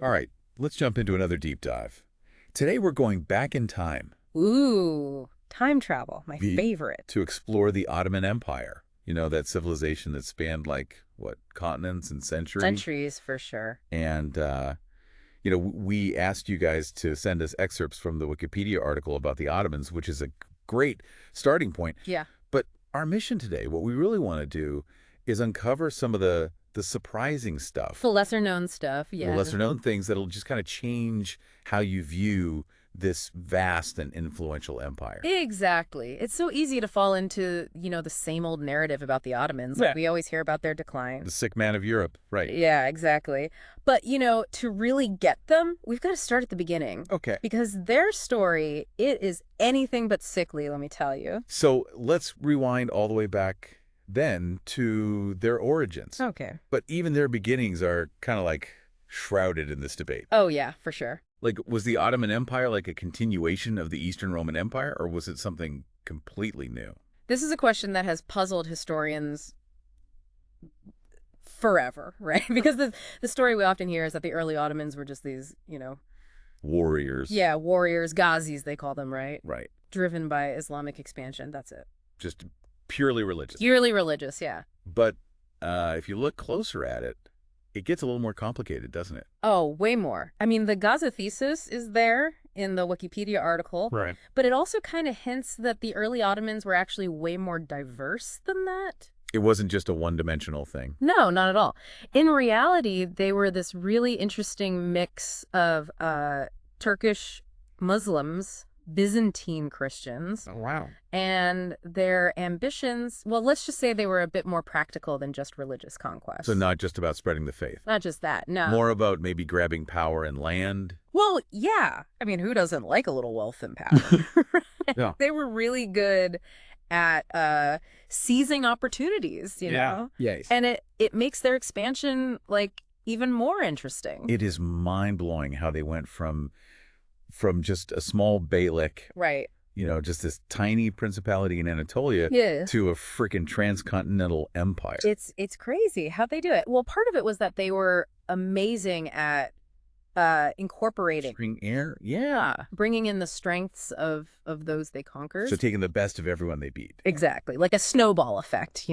All right, let's jump into another deep dive. Today we're going back in time Ooh, time travel, my favorite. to explore the Ottoman Empire. You know, that civilization that spanned like, what, continents and centuries? Centuries for sure. And, we asked you guys to send us excerpts from the Wikipedia article about the Ottomans, which is a great starting point. Yeah. But our mission today, what we really want to do is uncover some of the surprising stuff. The lesser known stuff, yeah. The lesser known things that'll just kind of change how you view this vast and influential empire. Exactly. It's so easy to fall into, the same old narrative about the Ottomans. Yeah. We always hear about their decline. The sick man of Europe, right. Yeah, exactly. But, to really get them, we've got to start at the beginning. Okay. Because their story, it is anything but sickly, let me tell you. So let's rewind all the way back then to their origins. Okay. But even their beginnings are kind of like shrouded in this debate. Oh, yeah, for sure. Like, was the Ottoman Empire like a continuation of the Eastern Roman Empire, or was it something completely new? This is a question that has puzzled historians forever, right? Because the story we often hear is that the early Ottomans were just these, Warriors. Yeah, warriors, Ghazis, they call them, right? Right. Driven by Islamic expansion. That's it. Just purely religious. Purely religious, yeah. But if you look closer at it, it gets a little more complicated, doesn't it? Oh, way more. I mean, the Gaza thesis is there in the Wikipedia article. Right. But it also kind of hints that the early Ottomans were actually way more diverse than that. It wasn't just a one-dimensional thing. No, not at all. In reality, they were this really interesting mix of Turkish Muslims, Byzantine Christians. Oh, wow. And their ambitions, well, let's just say they were a bit more practical than just religious conquest. So not just about spreading the faith. Not just that, no. More about maybe grabbing power and land. Well, yeah. I mean, who doesn't like a little wealth and power? Yeah. They were really good at seizing opportunities, you know? Yes. And it makes their expansion, like, even more interesting. It is mind-blowing how they went from just a small beylik, Right. Just this tiny principality in Anatolia, Yeah. to a freaking transcontinental empire. It's crazy how they do it. Well, part of it was that they were amazing at incorporating, String air? Yeah. bringing in the strengths of those they conquered. So taking the best of everyone they beat. Exactly. Like a snowball effect,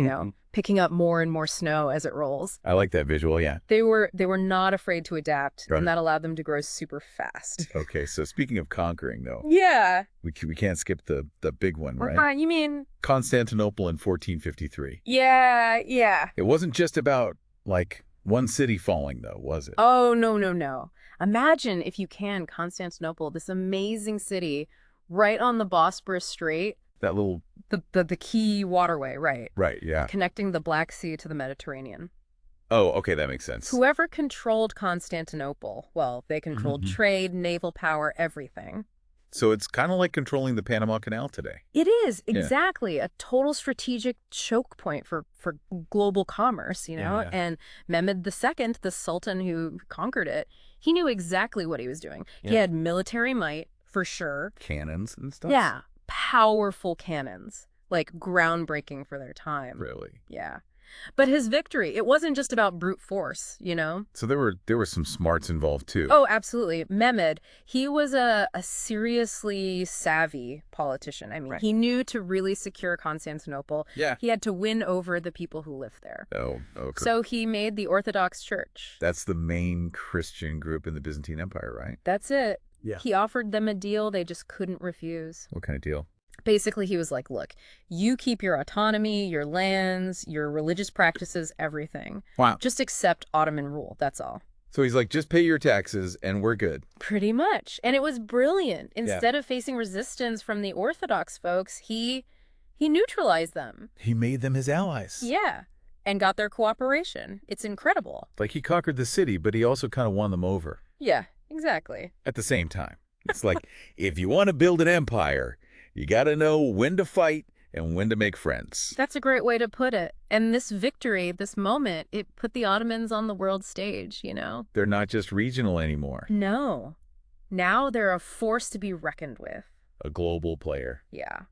picking up more and more snow as it rolls. I like that visual, yeah. They were not afraid to adapt, Got and it. that allowed them to grow super fast. Okay, so speaking of conquering, though, Yeah. we can't skip the big one, right? You mean? Constantinople in 1453. Yeah, yeah. It wasn't just about, like, one city falling, though, was it? Oh, no, no, no. Imagine, if you can, Constantinople, this amazing city right on the Bosporus Strait, That little... the key waterway, right, Right, yeah. connecting the Black Sea to the Mediterranean. Oh, okay, that makes sense. Whoever controlled Constantinople, well, they controlled Mhm. trade, naval power, everything. So it's kind of like controlling the Panama Canal today. It is, exactly, a total strategic choke point for global commerce, Yeah. And Mehmed II, the Sultan who conquered it, he knew exactly what he was doing. He Yeah. had military might, for sure. Cannons and stuff? Yeah, powerful cannons, like groundbreaking for their time. Really? Yeah. But his victory, it wasn't just about brute force, So there were some smarts involved, too. Oh, absolutely. Mehmed, he was a seriously savvy politician. I mean, Right. he knew to really secure Constantinople, Yeah. he had to win over the people who lived there. Oh, okay. So he made the Orthodox Church. That's the main Christian group in the Byzantine Empire, right? That's it. Yeah. He offered them a deal they just couldn't refuse. What kind of deal? Basically, he was like, look, you keep your autonomy, your lands, your religious practices, everything. Wow. Just accept Ottoman rule, that's all. So he's like, just pay your taxes and we're good. Pretty much. And it was brilliant. Instead of facing resistance from the Orthodox folks, he neutralized them. He made them his allies. Yeah. And got their cooperation. It's incredible. Like he conquered the city, but he also kind of won them over Yeah, exactly. at the same time. It's like, if you want to build an empire, you got to know when to fight and when to make friends. That's a great way to put it. And this victory, this moment, it put the Ottomans on the world stage, They're not just regional anymore. No. Now they're a force to be reckoned with. A global player. Yeah.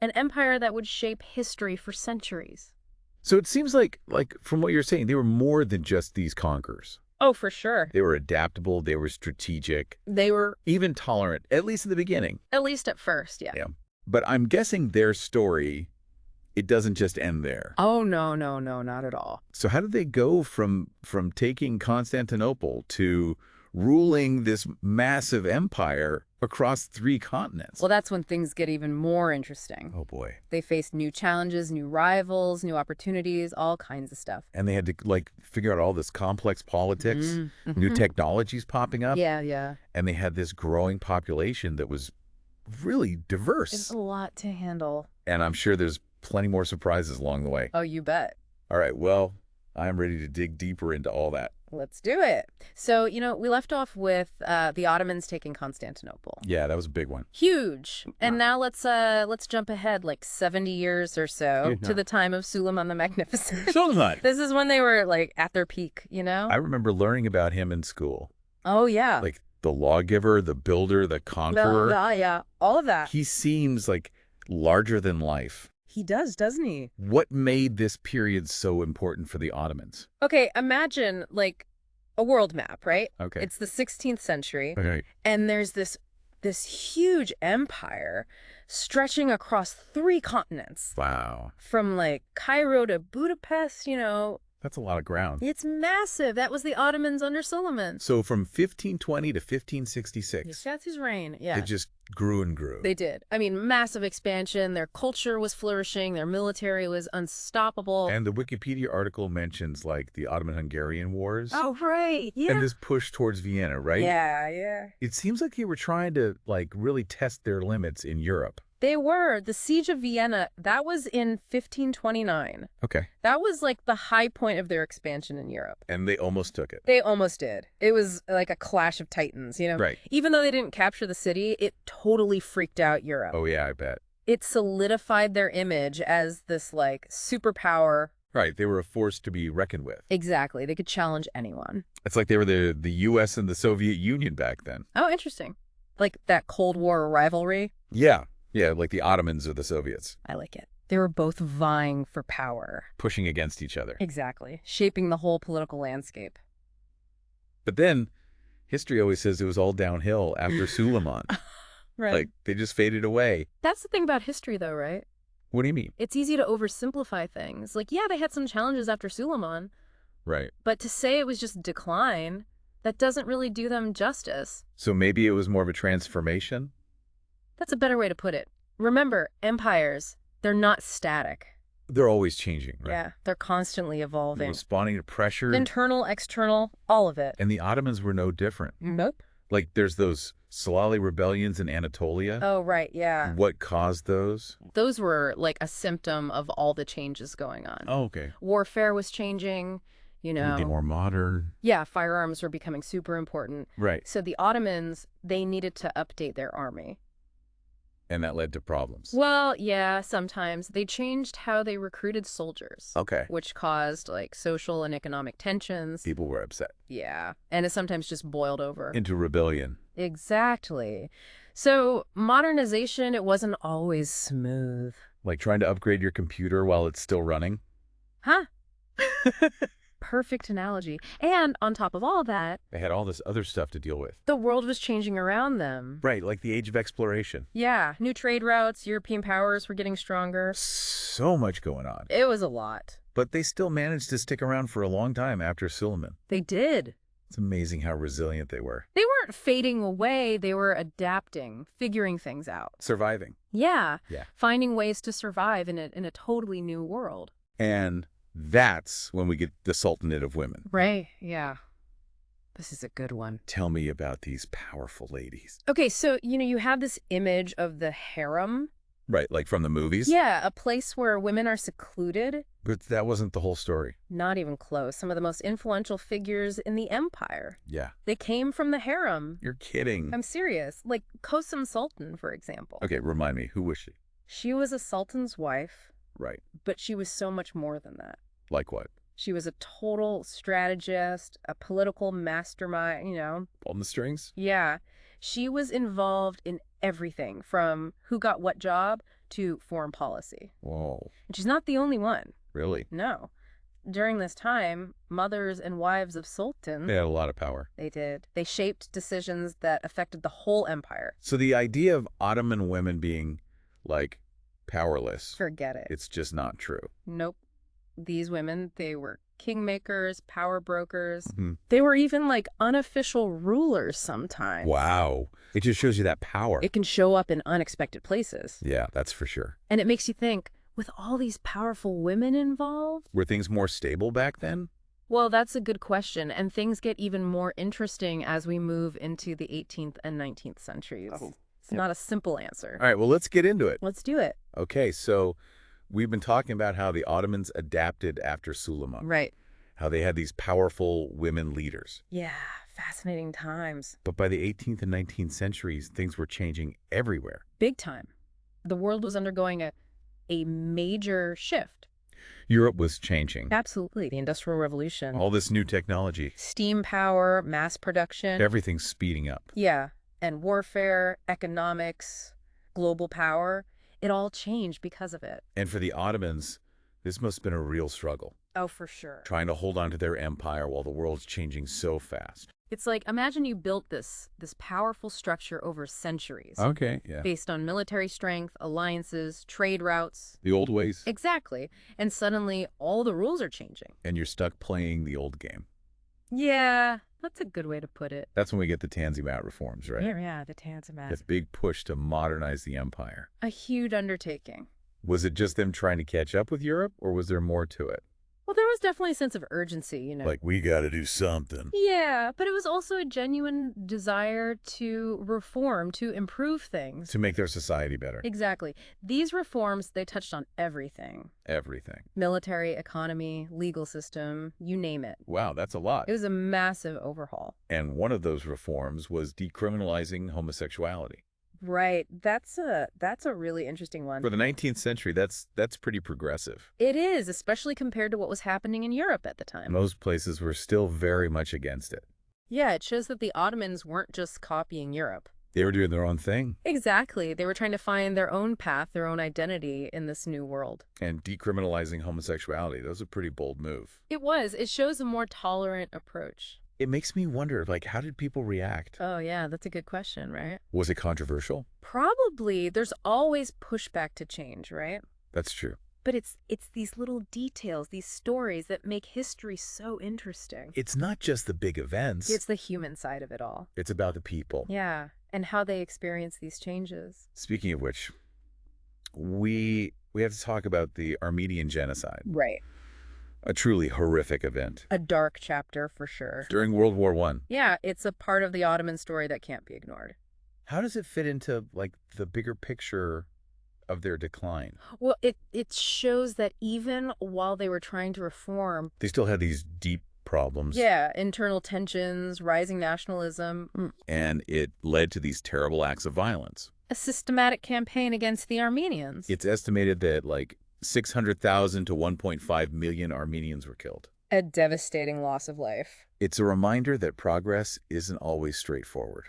An empire that would shape history for centuries. So it seems like from what you're saying, they were more than just these conquerors. Oh, for sure. They were adaptable. They were strategic. They were, Even tolerant, at least in the beginning. at least at first, yeah. Yeah. But I'm guessing their story, it doesn't just end there. Oh, no, not at all. So how did they go from taking Constantinople to ruling this massive empire across 3 continents? Well, that's when things get even more interesting. Oh, boy. They faced new challenges, new rivals, new opportunities, all kinds of stuff. And they had to, like, figure out all this complex politics, Mm-hmm. new technologies popping up. Yeah. And they had this growing population that was really diverse. It's a lot to handle. And I'm sure there's plenty more surprises along the way. Oh, you bet. All right, well, I'm ready to dig deeper into all that. Let's do it. So, we left off with the Ottomans taking Constantinople. Yeah, that was a big one. Huge. And now let's jump ahead like 70 years or so to the time of Suleiman the Magnificent. Suleiman. This is when they were like at their peak, I remember learning about him in school. Oh, yeah. Like the lawgiver, the builder, the conqueror. Yeah, all of that. He seems like larger than life. He does, doesn't he? What made this period so important for the Ottomans? Okay, imagine like a world map, right? Okay. It's the 16th century, Okay. and there's this huge empire stretching across 3 continents. Wow. From like Cairo to Budapest, That's a lot of ground. It's massive. That was the Ottomans under Suleiman. So from 1520 to 1566, That's his reign. Yeah. it just grew and grew. They did. I mean, massive expansion. Their culture was flourishing. Their military was unstoppable. And the Wikipedia article mentions like the Ottoman-Hungarian Wars. Oh, right. Yeah. And this push towards Vienna, right? Yeah. It seems like they were trying to like really test their limits in Europe. They were. The Siege of Vienna, that was in 1529. Okay. That was like the high point of their expansion in Europe. And they almost took it. They almost did. It was like a clash of titans, Right. Even though they didn't capture the city, it totally freaked out Europe. Oh, yeah, I bet. It solidified their image as this like superpower. Right. They were a force to be reckoned with. Exactly. They could challenge anyone. It's like they were the U.S. and the Soviet Union back then. Oh, interesting. Like that Cold War rivalry. Yeah. Yeah, like the Ottomans or the Soviets. I like it. They were both vying for power. Pushing against each other. Exactly. Shaping the whole political landscape. But then, history always says it was all downhill after Suleiman. Right. Like, they just faded away. That's the thing about history, though, right? What do you mean? It's easy to oversimplify things. Like, yeah, they had some challenges after Suleiman. Right. But to say it was just decline, that doesn't really do them justice. So maybe it was more of a transformation? That's a better way to put it. Remember, empires, they're not static. They're always changing, right? Yeah, they're constantly evolving. Responding to pressure. Internal, external, all of it. And the Ottomans were no different. Nope. Like, there's those Salali rebellions in Anatolia. Oh, right, yeah. What caused those? Those were like a symptom of all the changes going on. Oh, okay. Warfare was changing, Getting more modern. Yeah, firearms were becoming super important. Right. So the Ottomans, they needed to update their army. And that led to problems. Well, yeah, sometimes. They changed how they recruited soldiers. Okay. Which caused, like, social and economic tensions. People were upset. Yeah. And it sometimes just boiled over. Into rebellion. Exactly. So modernization, it wasn't always smooth. Like trying to upgrade your computer while it's still running? Huh? Perfect analogy. And on top of all that, They had all this other stuff to deal with. the world was changing around them. Right, like the age of exploration. Yeah, new trade routes, European powers were getting stronger. So much going on. It was a lot. But they still managed to stick around for a long time after Suleiman. They did. It's amazing how resilient they were. They weren't fading away, they were adapting, figuring things out. Surviving. Yeah. Yeah. Finding ways to survive in a totally new world. And that's when we get the Sultanate of Women. Right, yeah. This is a good one. Tell me about these powerful ladies. Okay, so, you have this image of the harem. Right, like from the movies? Yeah, a place where women are secluded. But that wasn't the whole story. Not even close. Some of the most influential figures in the empire. Yeah. They came from the harem. You're kidding. I'm serious. Like Kosum Sultan, for example. Okay, remind me, who was she? She was a sultan's wife, Right. but she was so much more than that. Like what? She was a total strategist, a political mastermind, Pulling the strings? Yeah. She was involved in everything from who got what job to foreign policy. Whoa. And she's not the only one. Really? No. During this time, mothers and wives of sultans, They had a lot of power. they did. They shaped decisions that affected the whole empire. So the idea of Ottoman women being, like, powerless, Forget it. it's just not true. Nope. These women, they were kingmakers, power brokers. Mhm. They were even like unofficial rulers sometimes. Wow. It just shows you that power. It can show up in unexpected places. Yeah, that's for sure. And it makes you think, with all these powerful women involved? Were things more stable back then? Well, that's a good question. And things get even more interesting as we move into the 18th and 19th centuries. It's not a simple answer. All right, well, let's get into it. Let's do it. Okay, so we've been talking about how the Ottomans adapted after Suleiman. Right. How they had these powerful women leaders. Yeah, fascinating times. But by the 18th and 19th centuries, things were changing everywhere. Big time. The world was undergoing a major shift. Europe was changing. Absolutely. The Industrial Revolution. All this new technology. Steam power, mass production. Everything's speeding up. Yeah. And warfare, economics, global power. It all changed because of it. And for the Ottomans, this must have been a real struggle. Oh, for sure. Trying to hold on to their empire while the world's changing so fast. It's like, imagine you built this powerful structure over centuries. Okay, yeah. Based on military strength, alliances, trade routes. The old ways. Exactly. And suddenly, all the rules are changing. And you're stuck playing the old game. Yeah, that's a good way to put it. That's when we get the Tanzimat reforms, right? Yeah, the Tanzimat. That big push to modernize the empire. A huge undertaking. Was it just them trying to catch up with Europe, or was there more to it? Well, there was definitely a sense of urgency, you know. Like, we got to do something. Yeah, but it was also a genuine desire to reform, to improve things. To make their society better. Exactly. These reforms, they touched on everything. Everything. Military, economy, legal system, you name it. Wow, that's a lot. It was a massive overhaul. And one of those reforms was decriminalizing homosexuality. Right. That's a really interesting one. For the 19th century, that's pretty progressive. It is, especially compared to what was happening in Europe at the time. Most places were still very much against it. Yeah, it shows that the Ottomans weren't just copying Europe. They were doing their own thing. Exactly. They were trying to find their own path, their own identity in this new world. And decriminalizing homosexuality, that was a pretty bold move. It was. It shows a more tolerant approach. It makes me wonder, like, how did people react? Oh, yeah, that's a good question, right? Was it controversial? Probably. There's always pushback to change, right? That's true. But it's these little details, these stories that make history so interesting. It's not just the big events. It's the human side of it all. It's about the people. Yeah, and how they experience these changes. Speaking of which, we have to talk about the Armenian genocide. Right. A truly horrific event. A dark chapter for sure. During World War I. Yeah, it's a part of the Ottoman story that can't be ignored. How does it fit into, like, the bigger picture of their decline? Well, it shows that even while they were trying to reform... They still had these deep problems. Yeah, internal tensions, rising nationalism. And it led to these terrible acts of violence. A systematic campaign against the Armenians. It's estimated that, like, 600,000 to 1.5 million Armenians were killed. A devastating loss of life. It's a reminder that progress isn't always straightforward.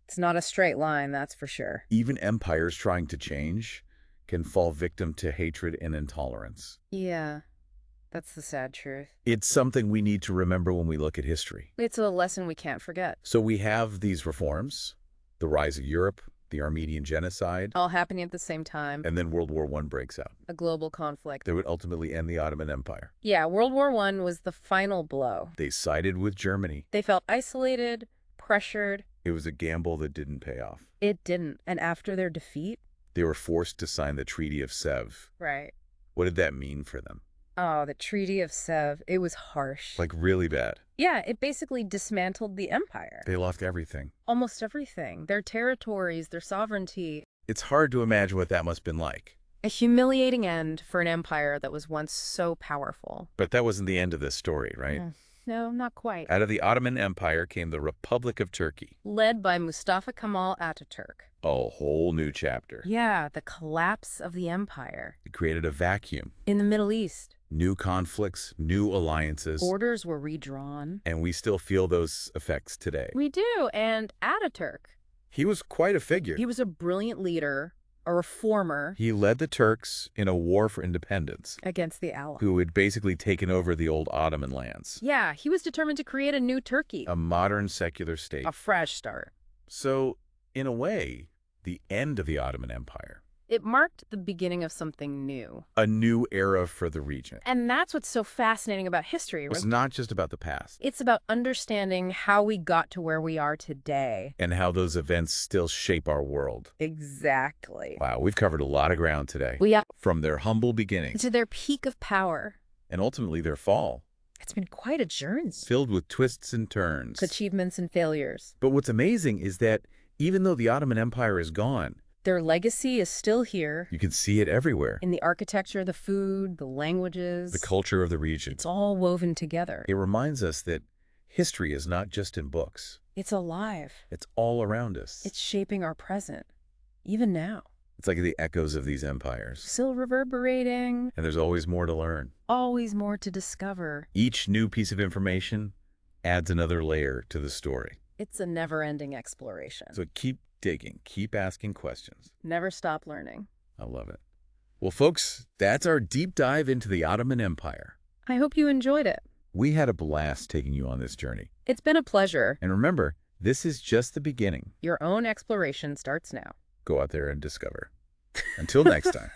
It's not a straight line, that's for sure. Even empires trying to change can fall victim to hatred and intolerance. Yeah, that's the sad truth. It's something we need to remember when we look at history. It's a lesson we can't forget. So we have these reforms, the rise of Europe, the Armenian genocide, All happening at the same time. and then World War I breaks out. A global conflict. That would ultimately end the Ottoman Empire. Yeah, World War I was the final blow. They sided with Germany. They felt isolated, pressured. It was a gamble that didn't pay off. It didn't. And after their defeat... They were forced to sign the Treaty of Sèvres. Right. What did that mean for them? Oh, the Treaty of Sèvres. It was harsh. Like, really bad. Yeah, it basically dismantled the empire. They lost everything. Almost everything. Their territories, their sovereignty. It's hard to imagine what that must have been like. A humiliating end for an empire that was once so powerful. But that wasn't the end of this story, right? No, not quite. Out of the Ottoman Empire came the Republic of Turkey. Led by Mustafa Kemal Ataturk. A whole new chapter. Yeah, the collapse of the empire. It created a vacuum. In the Middle East. New conflicts, new alliances. Borders were redrawn. And we still feel those effects today. We do, and Ataturk. He was quite a figure. He was a brilliant leader, a reformer He led the Turks in a war for independence, against the Allies. who had basically taken over the old Ottoman lands. Yeah, he was determined to create a new Turkey. A modern secular state. A fresh start. So, in a way, the end of the Ottoman Empire. It marked the beginning of something new. A new era for the region. And that's what's so fascinating about history. It's not just about the past. It's about understanding how we got to where we are today. And how those events still shape our world. Exactly. Wow, we've covered a lot of ground today. From their humble beginnings. To their peak of power. And ultimately their fall. It's been quite a journey. Filled with twists and turns. Achievements and failures. But what's amazing is that even though the Ottoman Empire is gone, their legacy is still here. You can see it everywhere. In the architecture, the food, the languages. The culture of the region. It's all woven together. It reminds us that history is not just in books. It's alive. It's all around us. It's shaping our present, even now. It's like the echoes of these empires. Still reverberating. And there's always more to learn. Always more to discover. Each new piece of information adds another layer to the story. It's a never-ending exploration. So keep digging, keep asking questions. Never stop learning. I love it. Well, folks, that's our deep dive into the Ottoman Empire. I hope you enjoyed it. We had a blast taking you on this journey. It's been a pleasure. And remember, this is just the beginning. Your own exploration starts now. Go out there and discover. Until next time.